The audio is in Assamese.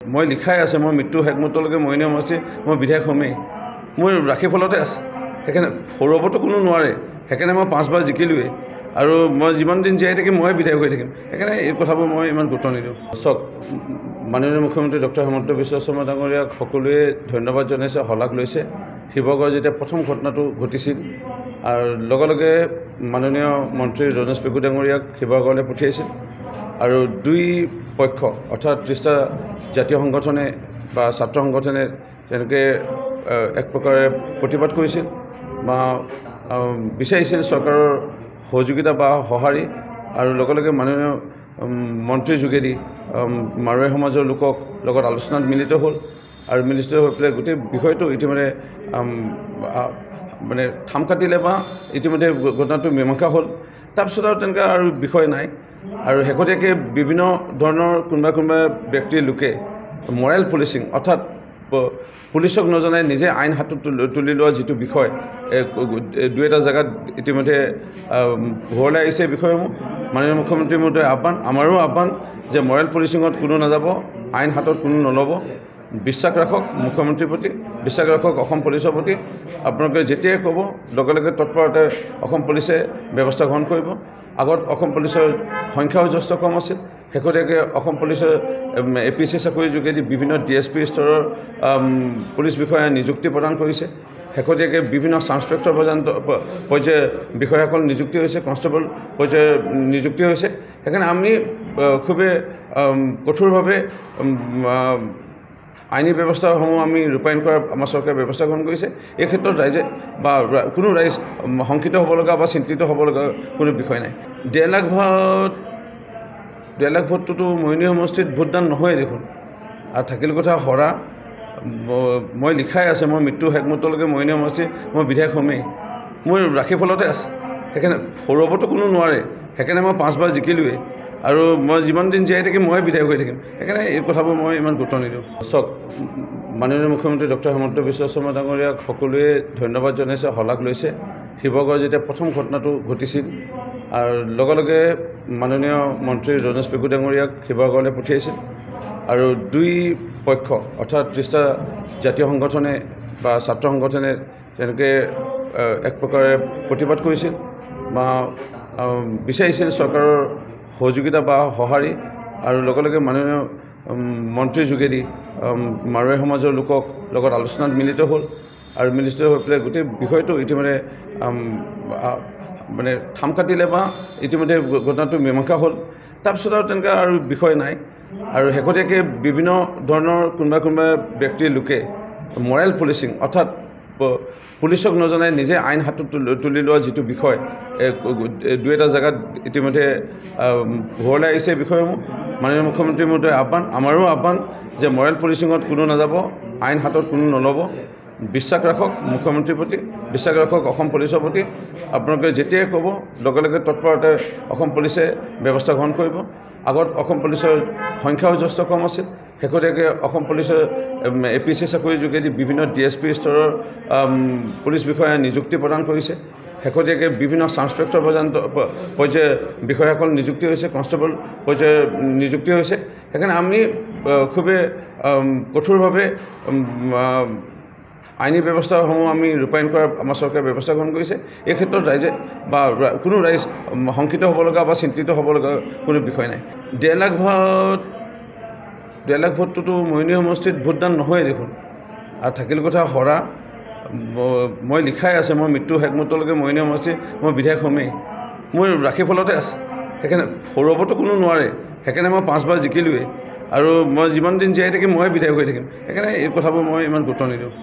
মই লিখাই আছে মই মৃত্যু শেষমুহূৰ্তলৈকে মৰিনীয় সমষ্টি মই বিধায়ক হ'মেই। মোৰ ৰাশিফলতে আছে, সেইকাৰণে সৌৰভতো কোনো নোৱাৰে। সেইকাৰণে মই 5 বাৰ জিকিলোৱেই আৰু মই যিমান দিন জীয়াই থাকিম মই বিধায়ক হৈ থাকিম। সেইকাৰণে এই কথাবোৰ মই ইমান গুৰুত্ব নিদিওঁ। চাওক, মাননীয় মুখ্যমন্ত্ৰী ডক্টৰ হিমন্ত বিশ্ব শৰ্মা ডাঙৰীয়াক সকলোৱে ধন্যবাদ জনাইছে, শলাগ লৈছে। শিৱসাগৰ যেতিয়া প্ৰথম ঘটনাটো ঘটিছিল আৰু লগে লগে মাননীয় মন্ত্ৰী ৰমেশ পেগু ডাঙৰীয়াক শিৱসাগৰলৈ পঠিয়াইছিল আৰু দুই পক্ষ অৰ্থাৎ 30টা জাতীয় সংগঠনে বা ছাত্ৰ সংগঠনে তেনেকৈ এক প্ৰকাৰে প্ৰতিবাদ কৰিছিল বা বিচাৰিছিল চৰকাৰৰ সহযোগিতা বা সঁহাৰি আৰু লগে লগে মাননীয় মন্ত্ৰীৰ যোগেদি মাৰোৱাৰী সমাজৰ লোকক লগত আলোচনাত মিলিত হ'ল আৰু মিলিত হৈ পেলাই গোটেই বিষয়টো ইতিমধ্যে মানে থাম কাটিলে বা ইতিমধ্যে ঘটনাটো মীমাংসা হ'ল। তাৰপিছত আৰু তেনেকৈ আৰু বিষয় নাই আৰু শেহতীয়াকৈ বিভিন্ন ধৰণৰ কোনোবা ব্যক্তিৰ লোকে মৰেল পুলিচিং অৰ্থাৎ পুলিচক নজনাই নিজে আইন হাতত তুলি লোৱা যিটো বিষয় দুই এটা জেগাত ইতিমধ্যে ঘৰলৈ আহিছে। বিষয়সমূহ মাননীয় মুখ্যমন্ত্ৰীৰ মতে আহ্বান, আমাৰো আহ্বান যে মৰেল পুলিচিঙত কোনো নাযাব, আইন হাতত কোনো নল'ব। বিশ্বাস ৰাখক মুখ্যমন্ত্ৰীৰ প্ৰতি, বিশ্বাস ৰাখক অসম পুলিচৰ প্ৰতি। আপোনালোকে যেতিয়াই ক'ব লগে লগে তৎপৰতে অসম পুলিচে ব্যৱস্থা গ্ৰহণ কৰিব। আগত অসম পুলিচৰ সংখ্যাও যথেষ্ট কম আছিল। শেহতীয়াকৈ অসম পুলিচৰ APC চাকৰিৰ যোগেদি বিভিন্ন DSP স্তৰৰ পুলিচ বিষয়াই নিযুক্তি প্ৰদান কৰিছে। শেহতীয়াকৈ বিভিন্ন চাব ইন্সপেক্টৰ পৰ্যায়ৰ বিষয়াসকল নিযুক্তি হৈছে, কনষ্টেবল পৰ্যায়ৰ নিযুক্তি হৈছে। সেইকাৰণে আমি খুবেই কঠোৰভাৱে আইনী ব্যৱস্থাসমূহ আমি ৰূপায়ণ কৰাৰ আমাৰ চৰকাৰে ব্যৱস্থা গ্ৰহণ কৰিছে। এই ক্ষেত্ৰত ৰাইজে বা কোনো ৰাইজ শংকিত হ'ব লগা বা চিন্তিত হ'ব লগা কোনো বিষয় নাই। 1.5 লাখ ভোটটোতো মৰিনীয় সমষ্টিত ভোটদান নহয়েই দেখোন। আৰু থাকিল কথা হৰা, মই লিখাই আছে মই মৃত্যু শেষমুহূৰ্তলৈকে মৰিনীয় সমষ্টি মই বিধায়ক হ'মেই। মোৰ ৰাশিফলতে আছে, সেইকাৰণে সৌৰভতো কোনো নোৱাৰে। সেইকাৰণে মই 5 বাৰ জিকিলোৱেই আৰু মই যিমান দিন জীয়াই থাকিম মই বিধায়ক হৈ থাকিম। সেইকাৰণে এই কথাবোৰ মই ইমান গুৰুত্ব নিদিওঁ। চাওক, মাননীয় মুখ্যমন্ত্ৰী ডক্টৰ হিমন্ত বিশ্ব শৰ্মা ডাঙৰীয়াক সকলোৱে ধন্যবাদ জনাইছে, শলাগ লৈছে। শিৱসাগৰ যেতিয়া প্ৰথম ঘটনাটো ঘটিছিল আৰু লগে লগে মাননীয় মন্ত্ৰী ৰমেশ পেগু ডাঙৰীয়াক শিৱসাগৰলৈ পঠিয়াইছিল আৰু দুই পক্ষ অৰ্থাৎ 30টা জাতীয় সংগঠনে বা ছাত্ৰ সংগঠনে তেনেকৈ এক প্ৰকাৰে প্ৰতিবাদ কৰিছিল বা বিচাৰিছিল চৰকাৰৰ সহযোগিতা বা সঁহাৰি আৰু লগে লগে মাননীয় মন্ত্ৰীৰ যোগেদি মাৰোৱাৰী সমাজৰ লোকক লগত আলোচনাত মিলিত হ'ল আৰু মিলিত হৈ পেলাই গোটেই বিষয়টো ইতিমধ্যে মানে থাম কাটিলে বা ইতিমধ্যে ঘটনাটো মীমাংসা হ'ল। তাৰপিছত আৰু তেনেকৈ আৰু বিষয় নাই আৰু শেহতীয়াকৈ বিভিন্ন ধৰণৰ কোনোবা ব্যক্তিৰ লোকে মৰেল পুলিচিং অৰ্থাৎ পুলিচক নজনাই নিজে আইন হাতত তুলি লোৱা যিটো বিষয় দুই এটা জেগাত ইতিমধ্যে ঘৰলৈ আহিছে। বিষয়সমূহ মাননীয় মুখ্যমন্ত্ৰীৰ মতে আহ্বান, আমাৰো আহ্বান যে মৰেল পুলিচিঙত কোনো নাযাব, আইন হাতত কোনো নল'ব। বিশ্বাস ৰাখক মুখ্যমন্ত্ৰীৰ প্ৰতি, বিশ্বাস ৰাখক অসম পুলিচৰ প্ৰতি। আপোনালোকে যেতিয়াই ক'ব লগে লগে তৎপৰতে অসম পুলিচে ব্যৱস্থা গ্ৰহণ কৰিব। আগত অসম পুলিচৰ সংখ্যাও যথেষ্ট কম আছিল। শেহতীয়াকৈ অসম পুলিচৰ APC চাকৰিৰ যোগেদি বিভিন্ন DSP স্তৰৰ পুলিচ বিষয়াই নিযুক্তি প্ৰদান কৰিছে। শেহতীয়াকৈ বিভিন্ন চাব ইন্সপেক্টৰ পৰ্যায়ৰ বিষয়াসকল নিযুক্তি হৈছে, কনষ্টেবল পৰ্যায়ৰ নিযুক্তি হৈছে। সেইকাৰণে আমি খুবেই কঠোৰভাৱে আইনী ব্যৱস্থাসমূহ আমি ৰূপায়ণ কৰাৰ আমাৰ চৰকাৰে ব্যৱস্থা গ্ৰহণ কৰিছে। এই ক্ষেত্ৰত ৰাইজে বা কোনো ৰাইজ শংকিত হ'ব লগা বা চিন্তিত হ'ব লগা কোনো বিষয় নাই। 1.5 লাখ ভোটটোতো মৰিনীয় সমষ্টিত ভোটদান নহয়েই দেখোন। আৰু থাকিল কথা হৰা, মই লিখাই আছে মই মৃত্যু শেষমুহূৰ্তলৈকে মৰিনীয় সমষ্টি মই বিধায়ক হ'মেই। মোৰ ৰাশিফলতে আছে, সেইকাৰণে সৌৰভতো কোনো নোৱাৰে। সেইকাৰণে মই 5 বাৰ জিকিলোৱেই আৰু মই যিমান দিন জীয়াই থাকিম মই বিধায়ক হৈ থাকিম। সেইকাৰণে এই কথাবোৰ মই ইমান গুৰুত্ব নিদিওঁ।